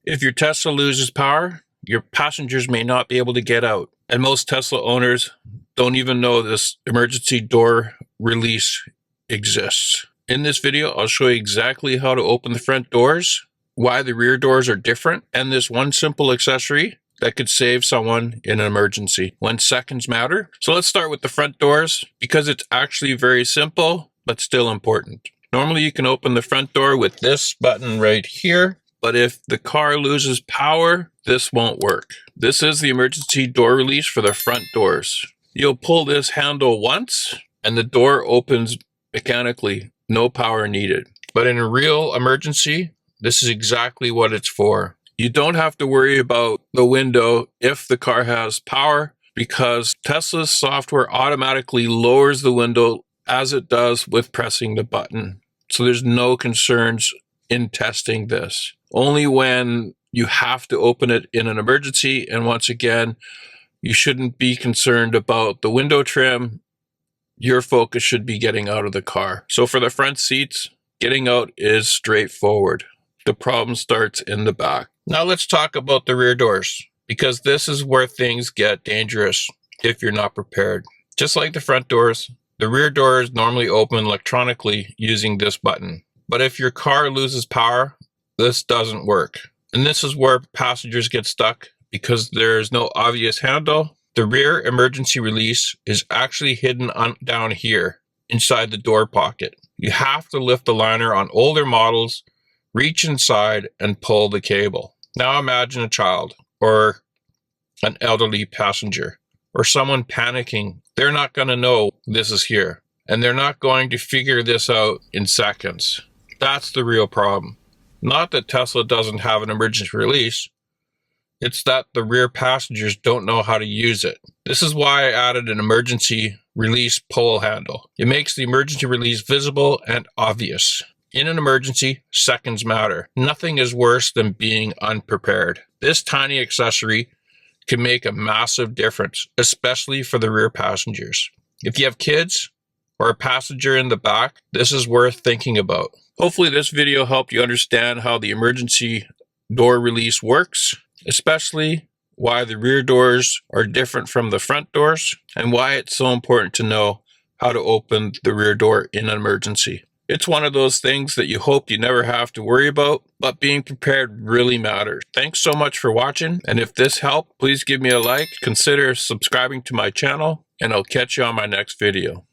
If your Tesla loses power, your passengers may not be able to get out. And most Tesla owners don't even know this emergency door release exists. In this video, I'll show you exactly how to open the front doors, why the rear doors are different, and this one simple accessory that could save someone in an emergency when seconds matter. So let's start with the front doors because it's actually very simple, but still important. Normally you can open the front door with this button right here, but if the car loses power, this won't work. This is the emergency door release for the front doors. You'll pull this handle once and the door opens mechanically, no power needed. But in a real emergency, this is exactly what it's for. You don't have to worry about the window if the car has power because Tesla's software automatically lowers the window as it does with pressing the button. So there's no concerns in testing this. Only when you have to open it in an emergency, and once again, you shouldn't be concerned about the window trim. Your focus should be getting out of the car. So for the front seats, getting out is straightforward. The problem starts in the back. Now let's talk about the rear doors, because this is where things get dangerous if you're not prepared. Just like the front doors, the rear doors normally open electronically using this button. But if your car loses power, this doesn't work. And this is where passengers get stuck because there's no obvious handle. The rear emergency release is actually hidden down here inside the door pocket. You have to lift the liner on older models, reach inside and pull the cable. Now imagine a child or an elderly passenger or someone panicking. They're not going to know this is here and they're not going to figure this out in seconds. That's the real problem. Not that Tesla doesn't have an emergency release. It's that the rear passengers don't know how to use it. This is why I added an emergency release pull handle. It makes the emergency release visible and obvious. In an emergency, seconds matter. Nothing is worse than being unprepared. This tiny accessory can make a massive difference, especially for the rear passengers. If you have kids or a passenger in the back, this is worth thinking about. Hopefully this video helped you understand how the emergency door release works, especially why the rear doors are different from the front doors and why it's so important to know how to open the rear door in an emergency. It's one of those things that you hope you never have to worry about, but being prepared really matters. Thanks so much for watching, and if this helped, please give me a like, consider subscribing to my channel, and I'll catch you on my next video.